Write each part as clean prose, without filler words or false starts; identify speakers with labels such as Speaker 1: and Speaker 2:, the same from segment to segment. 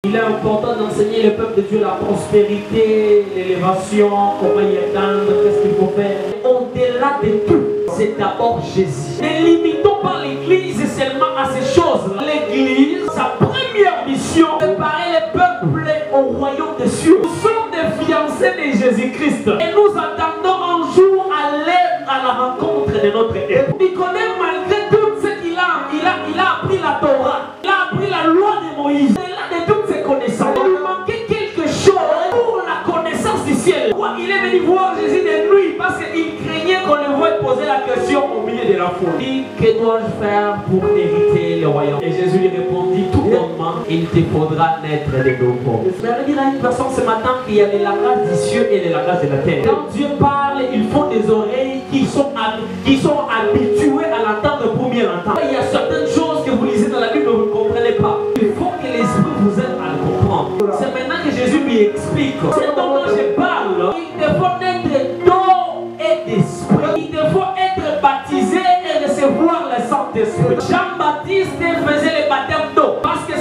Speaker 1: Il est important d'enseigner le peuple de Dieu la prospérité, l'élévation, comment y atteindre, qu'est-ce qu'il faut faire. Au-delà de tout, c'est d'abord Jésus. Ne limitons pas l'Église seulement à ces choses. L'Église, sa première mission, c'est préparer le peuple au royaume des cieux. Nous sommes des fiancés de Jésus-Christ et nous attendons un jour aller à la rencontre de notre époux. Nicodème, malgré tout ce qu'il a, il a appris la Torah, il a appris la loi de Moïse. De toutes ses connaissances, il lui manquait quelque chose pour la connaissance du ciel. Il est venu voir Jésus de nuit parce qu'il craignait qu'on le voie poser la question au milieu de la foule. Il dit, que dois-je faire pour hériter le royaume? Et Jésus lui répondit, tout bonnement, il te faudra naître de nouveau. Je vais dire à une personne ce matin qu'il y a de la grâce du ciel et de la grâce de la terre. Quand Dieu parle, il faut des oreilles qui sont habituées à l'entendre pour mieux l'entendre. Il y a certaines choses que vous lisez dans la Bible, vous ne comprenez pas. Il faut que l'Esprit vous aide à le comprendre. C'est maintenant que Jésus lui explique. C'est dont je parle. Il te faut naître d'eau et d'esprit. Il te faut être baptisé et recevoir le Saint-Esprit. Jean-Baptiste faisait le baptême d'eau parce que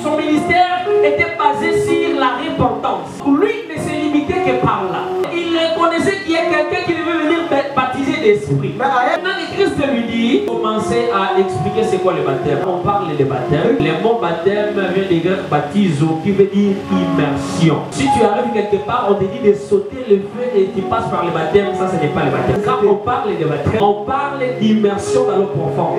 Speaker 1: son ministère était basé sur la repentance. Lui ne se limitait que par là. Il reconnaissait qu'il y a quelqu'un qui devait venir baptiser d'esprit. Maintenant que Christ lui dit, commencez à expliquer c'est quoi le baptême. On parle de baptême. Le mot baptême vient du grec baptizo qui veut dire immersion. Si tu arrives quelque part, on te dit de sauter le feu et tu passes par le baptême, ça ce n'est pas le baptême. Quand on parle de baptême, on parle d'immersion dans l'eau profonde.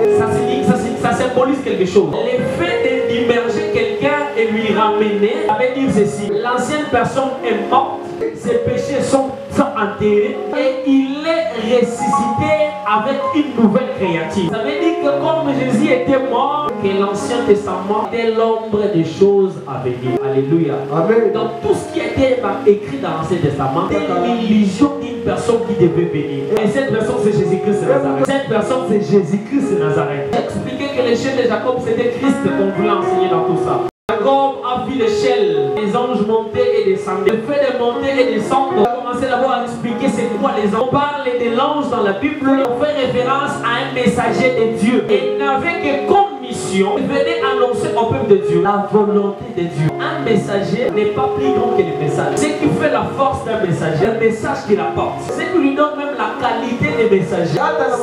Speaker 1: Ça symbolise quelque chose. Le fait d'immerger quelqu'un et lui ramener, ça veut dire ceci. L'ancienne personne est morte, ses péchés sont enterrés et il est ressuscité avec une nouvelle créature. Ça veut dire que comme Jésus était mort, que l'Ancien Testament était l'ombre des choses à venir. Alléluia. Amen. Donc tout ce qui était écrit dans l'Ancien Testament était l'illusion d'une personne qui devait venir. Et cette personne c'est Jésus-Christ de Nazareth. Cette personne c'est Jésus-Christ de Nazareth. J'expliquais que l'échelle de Jacob c'était Christ qu'on voulait enseigner dans tout ça. Jacob a vu l'échelle, les anges montaient et descendaient. Le fait de monter et descendre, on a commencé d'abord à expliquer c'est quoi les anges. On parle de l'ange dans la Bible, on fait référence à un messager de Dieu. Et il n'avait que comme mission, il venait annoncer au peuple de Dieu la volonté de Dieu. Un messager n'est pas plus grand que le message. Ce qui fait la force d'un messager, le message qu'il apporte. Ce qui lui donne même la qualité des messagers,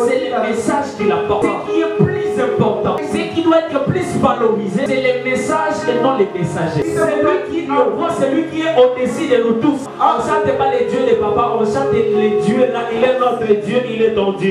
Speaker 1: c'est le message qu'il apporte. Ce qui est plus important, ce qui doit être plus valorisé, c'est les messages et non les messagers. C'est lui qui envoie, c'est lui qui est au-dessus de nous tous. On ne chante pas les dieux des papas, on chante les dieux là, il est notre Dieu, il est ton Dieu.